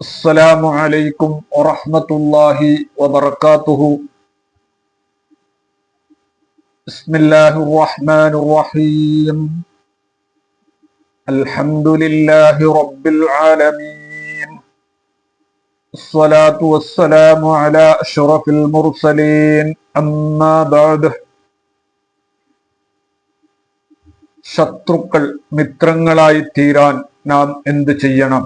അസ്സലാമു അലൈക്കും വറഹ്മത്തുള്ളാഹി വബറകാതുഹു. ബിസ്മില്ലാഹിർ റഹ്മാനിർ റഹീം. അൽഹംദുലില്ലാഹി റബ്ബിൽ ആലമീൻ. അസ്സലാത്തു വസ്സലാമു അലാ അഷ്റഫിൽ മുർസലീൻ. അമ്മാ ബഅദ്. ശത്രുക്കൾ മിത്രങ്ങളായി തീരാൻ നാം എന്ത് ചെയ്യണം?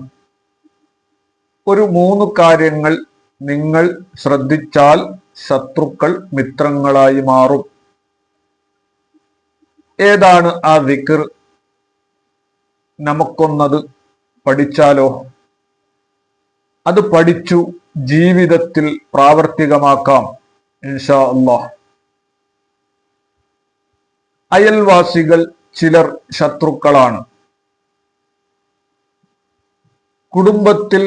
ഒരു 3 കാര്യങ്ങൾ നിങ്ങൾ ശ്രദ്ധിച്ചാൽ ശത്രുക്കൾ മിത്രങ്ങളായി മാറും. ഏതാണ് ആ ദിക്ർ? നമുക്കൊന്നത് പഠിച്ചാലോ? അത് പഠിച്ചു ജീവിതത്തിൽ പ്രാവർത്തികമാക്കാം ഇൻഷാ അല്ലാഹ്. അയൽവാസികൾ ചിലർ ശത്രുക്കളാണ്. കുടുംബത്തിൽ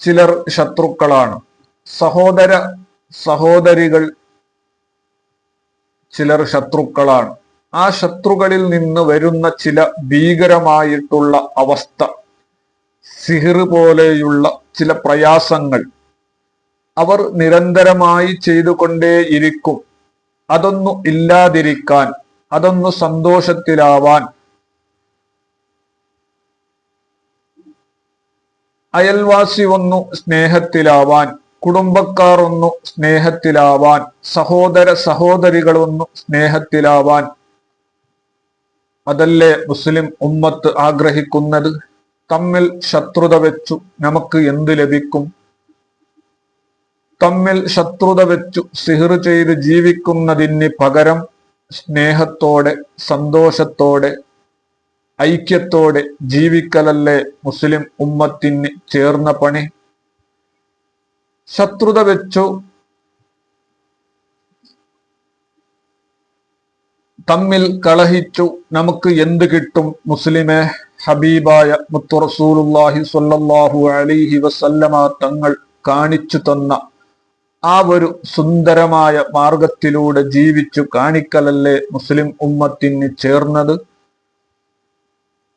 ചിലർ ശത്രുക്കളാണ്. സഹോദര സഹോദരികൾ ചിലർ ശത്രുക്കളാണ്. ആ ശത്രുക്കളിൽ നിന്ന് വരുന്ന ചില ഭീകരമായിട്ടുള്ള അവസ്ഥ, സിഹിർ പോലെയുള്ള ചില പ്രയാസങ്ങൾ അവർ നിരന്തരമായി ചെയ്തുകൊണ്ടേയിരിക്കും. അതൊന്നു ഇല്ലാതിരിക്കാൻ, അതൊന്നു സന്തോഷത്തിലാവാൻ, അയൽവാസി ഒന്നു സ്നേഹത്തിലാവാൻ, കുടുംബക്കാർ ഒന്നു സ്നേഹത്തിലാവാൻ, സഹോദര സഹോദരികളൊന്നു സ്നേഹത്തിലാവാൻ, അതല്ലേ മുസ്ലിം ഉമ്മത്ത് ആഗ്രഹിക്കുന്നത്? തമ്മിൽ ശത്രുത വെച്ചു നമുക്ക് എന്ത് ലഭിക്കും? തമ്മിൽ ശത്രുത വെച്ചു സിഹിർ ചെയ്ത് ജീവിക്കുന്നതിന് പകരം സ്നേഹത്തോടെ, സന്തോഷത്തോടെ, ഐക്യത്തോടെ ജീവിക്കലല്ലേ മുസ്ലിം ഉമ്മത്തിന് ചേർന്ന പണി? ശത്രുത വെച്ചു തമ്മിൽ കളഹിച്ചു നമുക്ക് എന്ത് കിട്ടും മുസ്ലിമേ? ഹബീബായ മുത്തു റസൂലുള്ളാഹി സ്വല്ലല്ലാഹു അലൈഹി വസല്ലമ തങ്ങൾ കാണിച്ചു തന്ന ആ ഒരു സുന്ദരമായ മാർഗത്തിലൂടെ ജീവിച്ചു കാണിക്കലല്ലേ മുസ്ലിം ഉമ്മത്തിന് ചേർന്നത്?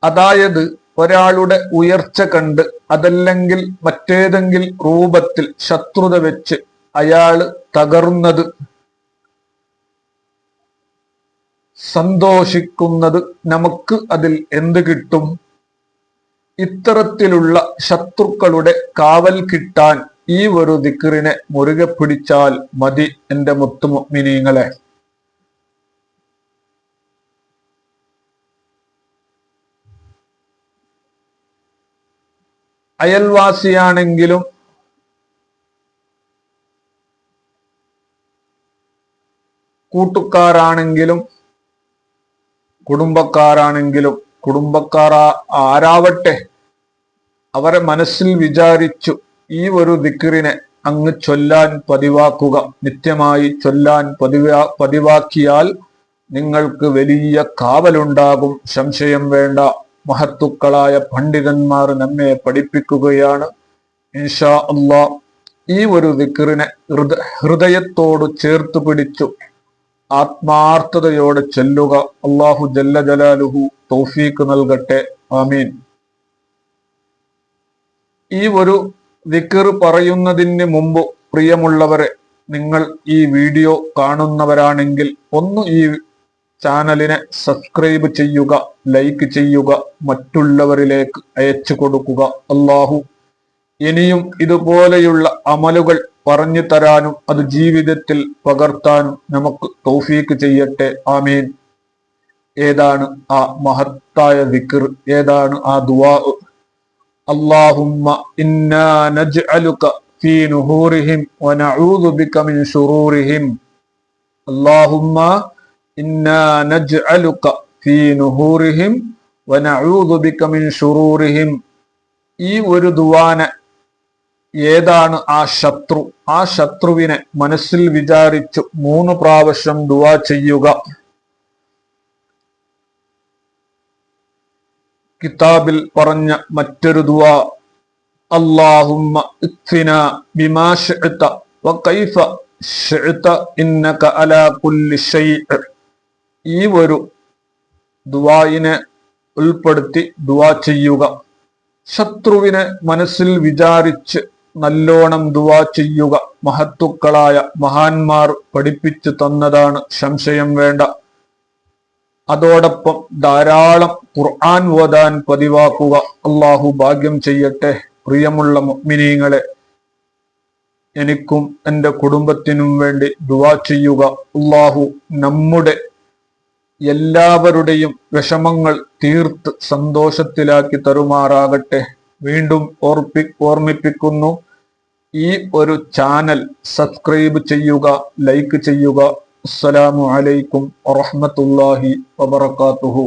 അതായത് ഒരാളുടെ ഉയർച്ച കണ്ട്, അതല്ലെങ്കിൽ മറ്റേതെങ്കിലും രൂപത്തിൽ ശത്രുത വെച്ച് അയാള് തകർന്നത്, സന്തോഷിക്കുന്നത് നമുക്ക് അതിൽ എന്ത് കിട്ടും? ഇത്തരത്തിലുള്ള ശത്രുക്കളുടെ കാവൽ കിട്ടാൻ ഈ ഒരു ദിക്റിനെ മുറുകെ പിടിച്ചാൽ മതി എൻ്റെ മുത്തു മുഅ്മിനീങ്ങളെ. അയൽവാസിയാണെങ്കിലും കൂട്ടുകാരാണെങ്കിലും കുടുംബക്കാരാണെങ്കിലും, കുടുംബക്കാർ ആരാവട്ടെ, അവരെ മനസ്സിൽ വിചാരിച്ചു ഈ ഒരു ദിക്റിനെ അങ്ങ് ചൊല്ലാൻ പതിവാക്കുക. നിത്യമായി ചൊല്ലാൻ പതിവാക്കിയാൽ നിങ്ങൾക്ക് വലിയ കാവലുണ്ടാകും. സംശയം വേണ്ട. മഹത്തുക്കളായ പണ്ഡിതന്മാർ നമ്മെ പഠിപ്പിക്കുകയാണ്. ഇൻഷാ അല്ലാഹ് ഈ ഒരു ദിക്റിനെ ഹൃദയത്തോട് ചേർത്ത് പിടിച്ചു ആത്മാർത്ഥതയോടെ ചൊല്ലുക. അല്ലാഹു ജല്ല ജലാലുഹു തൗഫീഖ് നൽകട്ടെ. ആമീൻ. ഈ ഒരു ദിക്ർ പറയുന്നതിന് മുമ്പ് പ്രിയമുള്ളവരെ, നിങ്ങൾ ഈ വീഡിയോ കാണുന്നവരാണെങ്കിൽ ഒന്ന് ഈ ചാനലിനെ സബ്സ്ക്രൈബ് ചെയ്യുക, ലൈക്ക് ചെയ്യുക, മറ്റുള്ളവരിലേക്ക് അയച്ചു കൊടുക്കുക. അല്ലാഹു ഇനിയും ഇതുപോലെയുള്ള അമലുകൾ പറഞ്ഞു തരാനും അത് ജീവിതത്തിൽ പകർത്താനും നമുക്ക് തൗഫീക്ക് ചെയ്യട്ടെ. ആമീൻ. ഏതാണ് ആ മഹത്തായ ദിക്ർ? ഏതാണ് ആ ദുആ? അല്ലാഹുമ്മ ഇന്നാ നജ്അലുക ഫീ നുഹൂരിഹിം വനഊദു ബിക മിൻ ശുറൂരിഹിം. അല്ലാഹുമ്മ ഇന്നാ നജ്അലുക ഫീ നുഹൂരിഹിം വനഊദു ബിക മിൻ ശുറൂരിഹിം. ഈ ഒരു ദുആനെ, ഏതാണ് ആ ശത്രു? ആ ശത്രുവിനെ മനസ്സിൽ വിചാരിച്ചു 3 പ്രാവശ്യം ദുആ ചെയ്യുക. കിതാബിൽ പറഞ്ഞ മറ്റൊരു ദുആ, അല്ലാഹുമ്മ ഇക്ഫിനാ ബിമാ ശിഅത വകൈഫ ശിഅത ഇന്നക അലാ കുല്ലി ശൈഇ. ഈ ഒരു ദുആയിനെ ഉൾപ്പെടുത്തി ദുആ ചെയ്യുക. ശത്രുവിനെ മനസ്സിൽ വിചാരിച്ച് നല്ലോണം ദുആ ചെയ്യുക മഹത്തുക്കളായ മഹാന്മാർ പഠിപ്പിച്ചു തന്നതാണ്, സംശയം വേണ്ട. അതോടൊപ്പം ധാരാളം ഖുർആൻ ഓതാൻ പതിവാക്കുക. അള്ളാഹു ഭാഗ്യം ചെയ്യട്ടെ. പ്രിയമുള്ള മുഅ്മിനീങ്ങളെ, എനിക്കും എൻ്റെ കുടുംബത്തിനും വേണ്ടി ദുആ ചെയ്യുക. അള്ളാഹു നമ്മുടെ എല്ലാവരുടെയും വിഷമങ്ങൾ തീർത്ത് സന്തോഷത്തിലാക്കി തരുമാറാകട്ടെ. വീണ്ടും ഓർമ്മിപ്പിക്കുന്നു, ഈ ഒരു ചാനൽ സബ്സ്ക്രൈബ് ചെയ്യുക, ലൈക്ക് ചെയ്യുക. അസ്സലാമു അലൈക്കും വറഹ്മത്തുള്ളാഹി വബറകാതുഹു.